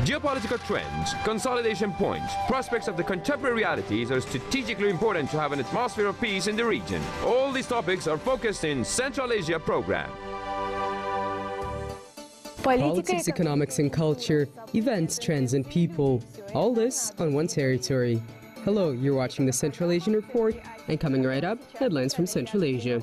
Geopolitical trends, consolidation points, prospects of the contemporary realities are strategically important to have an atmosphere of peace in the region. All these topics are focused in Central Asia program. Politics, economics and culture, events, trends and people. All this on one territory. Hello, you're watching the Central Asian Report, and coming right up, headlines from Central Asia.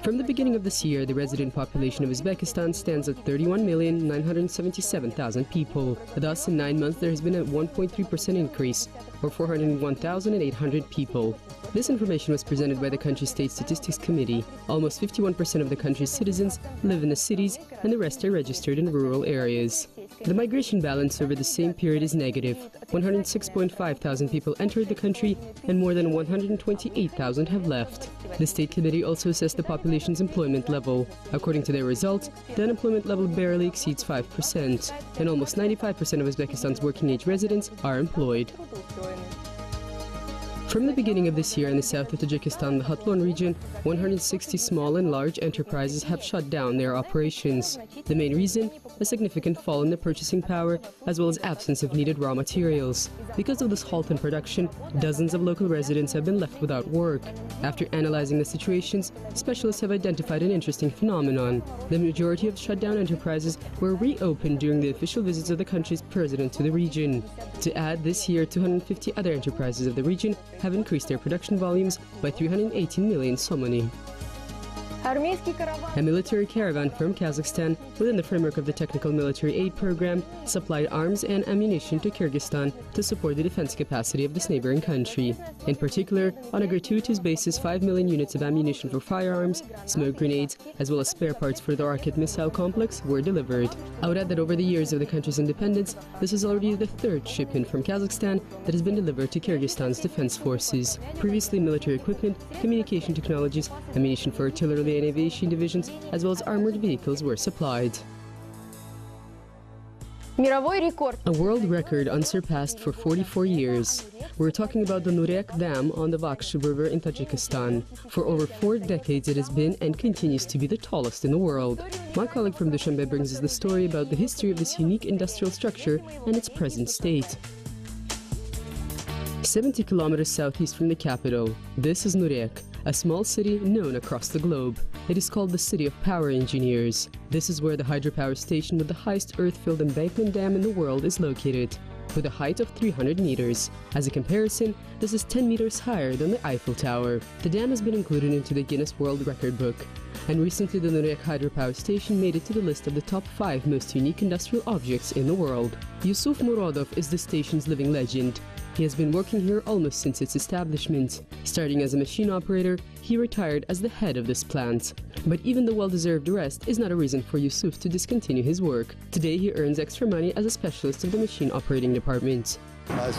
From the beginning of this year, the resident population of Uzbekistan stands at 31,977,000 people. Thus, in 9 months, there has been a 1.3% increase, or 401,800 people. This information was presented by the country's State Statistics Committee. Almost 51% of the country's citizens live in the cities, and the rest are registered in rural areas. The migration balance over the same period is negative. 106.5 thousand people entered the country, and more than 128,000 have left. The State Committee also assessed the population's employment level. According to their results, the unemployment level barely exceeds 5%, and almost 95% of Uzbekistan's working-age residents are employed. From the beginning of this year in the south of Tajikistan, the Khatlon region, 160 small and large enterprises have shut down their operations. The main reason? A significant fall in the purchasing power, as well as absence of needed raw materials. Because of this halt in production, dozens of local residents have been left without work. After analyzing the situations, specialists have identified an interesting phenomenon. The majority of shut-down enterprises were reopened during the official visits of the country's president to the region. To add, this year, 250 other enterprises of the region have increased their production volumes by 318 million somoni. A military caravan from Kazakhstan, within the framework of the Technical Military Aid Program, supplied arms and ammunition to Kyrgyzstan to support the defense capacity of this neighboring country. In particular, on a gratuitous basis, 5 million units of ammunition for firearms, smoke grenades, as well as spare parts for the rocket missile complex were delivered. I would add that over the years of the country's independence, this is already the third shipment from Kazakhstan that has been delivered to Kyrgyzstan's defense forces. Previously, military equipment, communication technologies, ammunition for artillery and aviation divisions, as well as armored vehicles were supplied. A world record unsurpassed for 44 years. We're talking about the Nurek Dam on the Vaksh River in Tajikistan. For over 4 decades it has been and continues to be the tallest in the world. My colleague from Dushanbe brings us the story about the history of this unique industrial structure and its present state. 70 kilometers southeast from the capital, this is Nurek, a small city known across the globe. It is called the City of Power Engineers. This is where the Hydro-Powerstation with the highest earth-filled embankment dam in the world is located, with a height of 300 meters. As a comparison, this is 10 meters higher than the Eiffel Tower. The dam has been included into the Guinness World Record book, and recently the Nurek Hydro-Powerstation made it to the list of the top 5 most unique industrial objects in the world. Yusuf Muradov is the station's living legend. He has been working here almost since its establishment. Starting as a machine operator, he retired as the head of this plant. But even the well-deserved rest is not a reason for Yusuf to discontinue his work. Today he earns extra money as a specialist of the machine operating department. I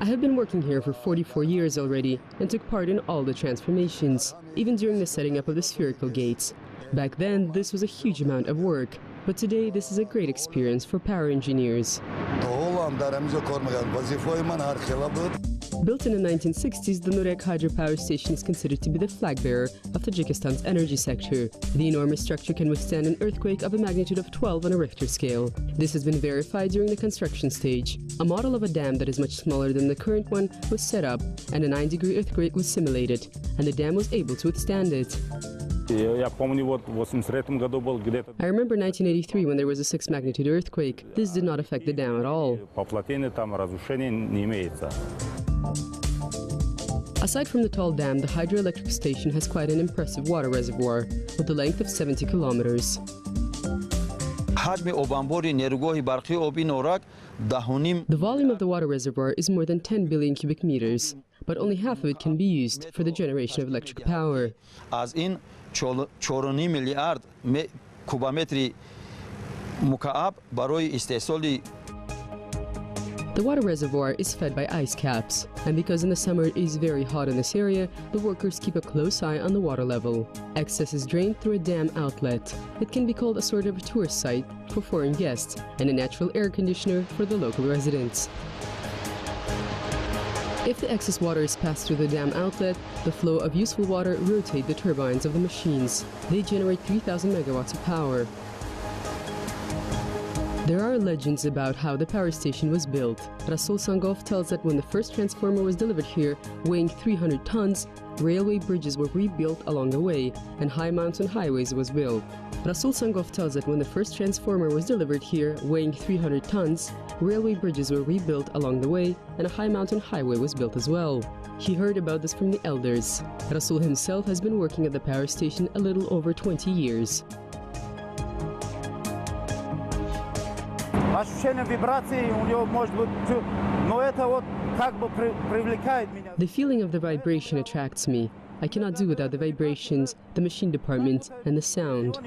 have been working here for 44 years already and took part in all the transformations, even during the setting up of the spherical gates. Back then, this was a huge amount of work. But today, this is a great experience for power engineers. Built in the 1960s, the Nurek Hydro-Powerstation is considered to be the flag-bearer of Tajikistan's energy sector. The enormous structure can withstand an earthquake of a magnitude of 12 on a Richter scale. This has been verified during the construction stage. A model of a dam that is much smaller than the current one was set up, and a 9-degree earthquake was simulated, and the dam was able to withstand it. I remember 1983 when there was a 6-magnitude earthquake. This did not affect the dam at all. Aside from the tall dam, the hydroelectric station has quite an impressive water reservoir with a length of 70 kilometers. The volume of the water reservoir is more than 10 billion cubic meters, but only half of it can be used for the generation of electric power. The water reservoir is fed by ice caps, and because in the summer it is very hot in this area, the workers keep a close eye on the water level. Excess is drained through a dam outlet. It can be called a sort of a tourist site for foreign guests and a natural air conditioner for the local residents. If the excess water is passed through the dam outlet, the flow of useful water rotates the turbines of the machines. They generate 3,000 megawatts of power. There are legends about how the power station was built. Rasul Sangov tells that when the first transformer was delivered here, weighing 300 tons, railway bridges were rebuilt along the way, and high mountain highways was built. Rasul Sangov tells that when the first transformer was delivered here, weighing 300 tons, railway bridges were rebuilt along the way, and a high mountain highway was built as well. He heard about this from the elders. Rasul himself has been working at the power station a little over 20 years. The feeling of the vibration attracts me. I cannot do without the vibrations, the machine department, and the sound.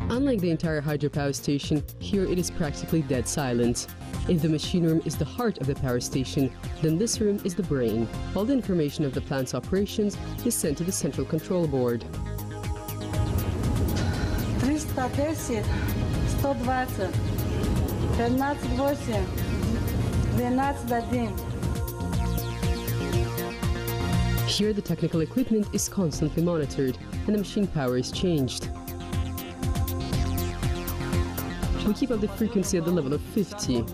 Unlike the entire hydropower station, here it is practically dead silent. If the machine room is the heart of the power station, then this room is the brain. All the information of the plant's operations is sent to the central control board. 310, 120, 15,8, 12,1. Here the technical equipment is constantly monitored and the machine power is changed. We keep up the frequency at the level of 50.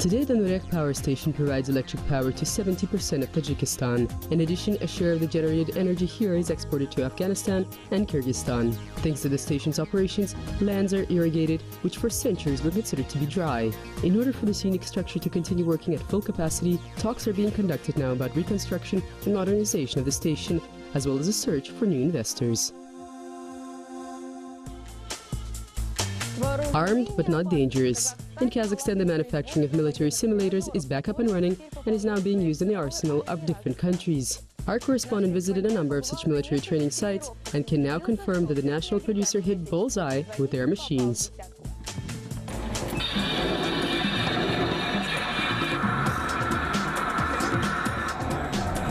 Today, the Nurek power station provides electric power to 70% of Tajikistan. In addition, a share of the generated energy here is exported to Afghanistan and Kyrgyzstan. Thanks to the station's operations, lands are irrigated, which for centuries were considered to be dry. In order for this unique structure to continue working at full capacity, talks are being conducted now about reconstruction and modernization of the station, as well as a search for new investors. Armed but not dangerous. In Kazakhstan, the manufacturing of military simulators is back up and running and is now being used in the arsenal of different countries. Our correspondent visited a number of such military training sites and can now confirm that the national producer hit bullseye with their machines.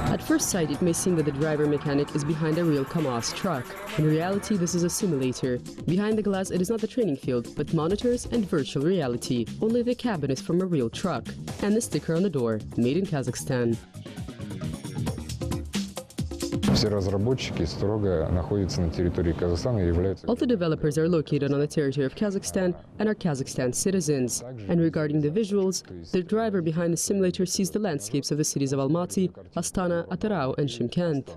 At first sight, it may seem that the driver mechanic is behind a real Kamaz truck. In reality, this is a simulator. Behind the glass, it is not the training field, but monitors and virtual reality. Only the cabin is from a real truck. And the sticker on the door, made in Kazakhstan. All the developers are located on the territory of Kazakhstan and are Kazakhstan citizens. And regarding the visuals, the driver behind the simulator sees the landscapes of the cities of Almaty, Astana, Atarau and Shymkent.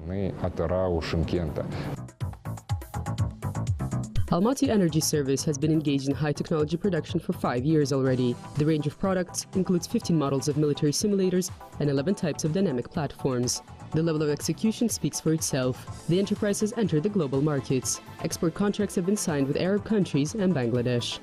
Almaty Energy Service has been engaged in high-technology production for 5 years already. The range of products includes 15 models of military simulators and 11 types of dynamic platforms. The level of execution speaks for itself. The enterprise has entered the global markets. Export contracts have been signed with Arab countries and Bangladesh.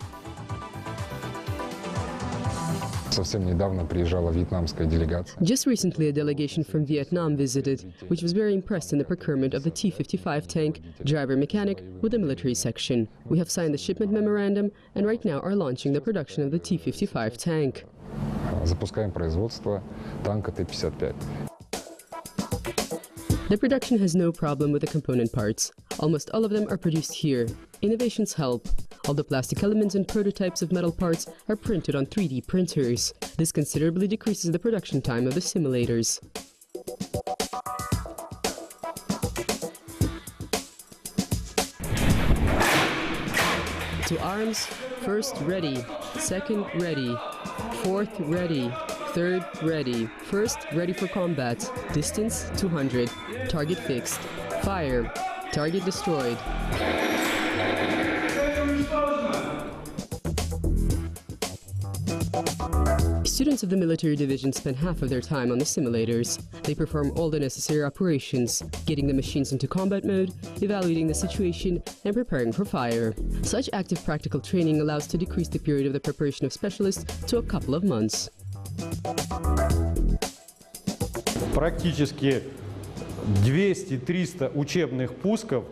Just recently, a delegation from Vietnam visited, which was very impressed in the procurement of the T-55 tank, driver mechanic, with a military section. We have signed the shipment memorandum and right now are launching the production of the T-55 tank. The production has no problem with the component parts. Almost all of them are produced here. Innovations help. All the plastic elements and prototypes of metal parts are printed on 3D printers. This considerably decreases the production time of the simulators. To arms, first ready, second ready, fourth ready, third ready, first ready for combat, distance 200, target fixed, fire, target destroyed. Students of the military division spend half of their time on the simulators. They perform all the necessary operations, getting the machines into combat mode, evaluating the situation, and preparing for fire. Such active practical training allows to decrease the period of the preparation of specialists to a couple of months. Практически 200-300 учебных пусков,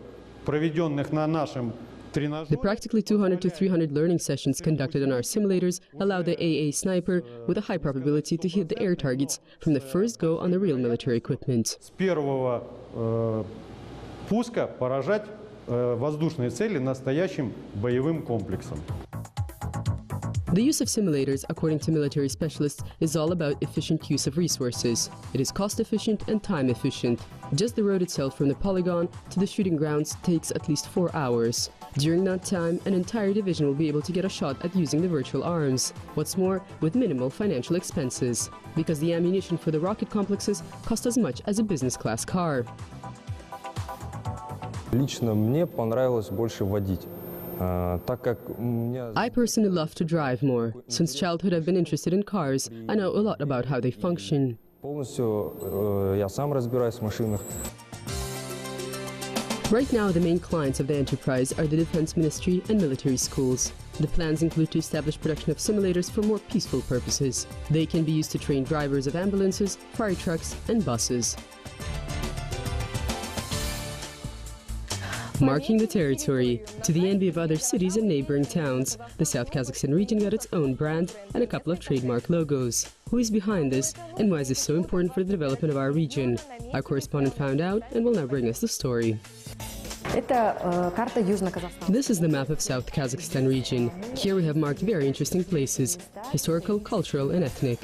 проведенных на нашем тренажере. The practically 200 to 300 learning sessions conducted on our simulators allow the AA sniper with a high probability to hit the air targets from the first go on the real military equipment. С первого пуска поражать воздушные цели настоящим боевым комплексом. The use of simulators, according to military specialists, is all about efficient use of resources. It is cost efficient and time efficient. Just the road itself from the polygon to the shooting grounds takes at least 4 hours. During that time, an entire division will be able to get a shot at using the virtual arms. What's more, with minimal financial expenses, because the ammunition for the rocket complexes cost as much as a business-class car. Лично мне понравилось больше водить. I personally love to drive more. Since childhood I've been interested in cars. I know a lot about how they function. Полностью я сам разбираюсь в машинах. Right now, the main clients of the enterprise are the Defense Ministry and military schools. The plans include to establish production of simulators for more peaceful purposes. They can be used to train drivers of ambulances, fire trucks, and buses. Marking the territory, to the envy of other cities and neighboring towns, the South Kazakhstan region got its own brand and a couple of trademark logos. Who is behind this, and why is this so important for the development of our region? Our correspondent found out and will now bring us the story. This is the map of South Kazakhstan region. Here we have marked very interesting places: historical, cultural, and ethnic.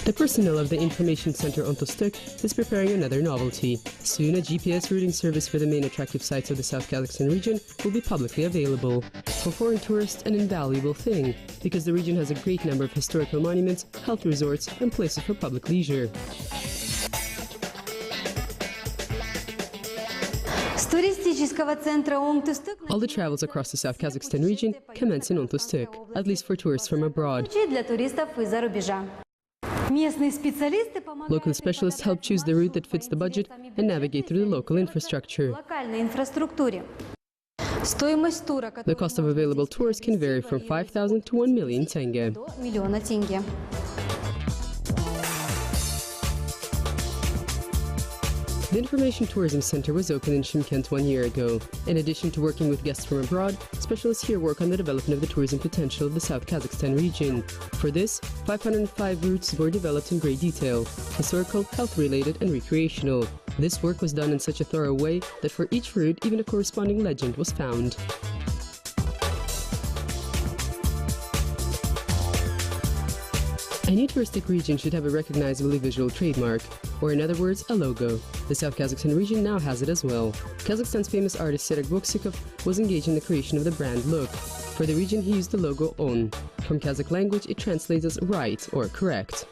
The personnel of the information center on Tostuk is preparing another novelty. Soon, a GPS routing service for the main attractive sites of the South Kazakhstan region will be publicly available. For foreign tourists, an invaluable thing, because the region has a great number of historical monuments, health resorts, and places for public leisure. All the travels across the South Kazakhstan region commence in Tostuk, at least for tourists from abroad. Local specialists help choose the route that fits the budget and navigate through the local infrastructure. The cost of available tours can vary from 5,000 to 1 million tenge. The Information Tourism Center was opened in Shymkent 1 year ago. In addition to working with guests from abroad, specialists here work on the development of the tourism potential of the South Kazakhstan region. For this, 505 routes were developed in great detail: historical, health-related, and recreational. This work was done in such a thorough way that for each route, even a corresponding legend was found. Any touristic region should have a recognizable visual trademark, or in other words, a logo. The South Kazakhstan region now has it as well. Kazakhstan's famous artist Serek Boksikov was engaged in the creation of the brand look. For the region, he used the logo ON. From Kazakh language, it translates as right or correct.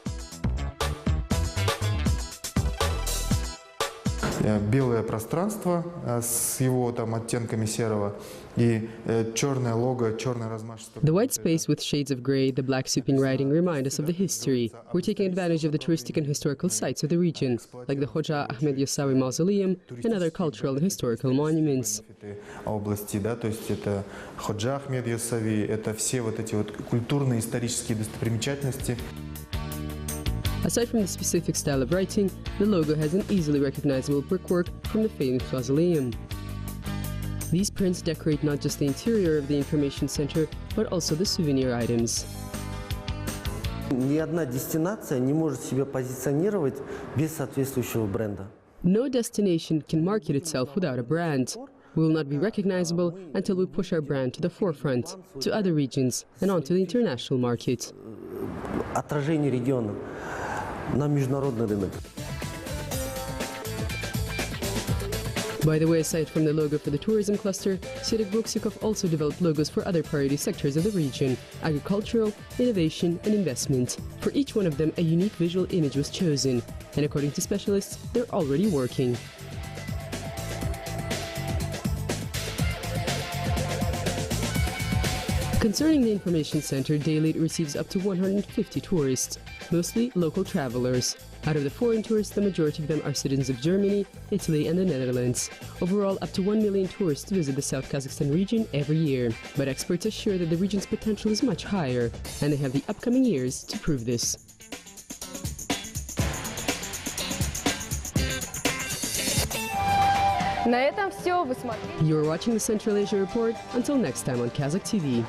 Белое пространство с его там оттенками серого и черное лого, черное размашистое. The white space with shades of gray, the black sweeping writing remind us of the history. We're taking advantage of the touristic and historical sites of the region, like the Hoja Ahmed Yasawi Mausoleum and other cultural and historical monuments. Области, да, то есть это Ходжа Ахмед Ясави, это все вот эти вот культурные исторические достопримечательности. Aside from the specific style of writing, the logo has an easily recognizable brickwork from the famous mausoleum. These prints decorate not just the interior of the information center, but also the souvenir items. Ни одна дестинация не может себя позиционировать без соответствующего бренда. No destination can market itself without a brand. We will not be recognizable until we push our brand to the forefront, to other regions, and onto the international market. Отражение региона на международный рынок. By the way, aside from the logo for the tourism cluster, Serek Boksikov also developed logos for other priority sectors of the region: agricultural, innovation, and investment. For each one of them, a unique visual image was chosen, and according to specialists, they're already working. Concerning the information center, daily it receives up to 150 tourists, mostly local travelers. Out of the foreign tourists, the majority of them are citizens of Germany, Italy, and the Netherlands. Overall, up to 1 million tourists visit the South Kazakhstan region every year. But experts assure that the region's potential is much higher, and they have the upcoming years to prove this. На этом все. Вы смотрели. You are watching the Central Asia Report. Until next time on Kazakh TV.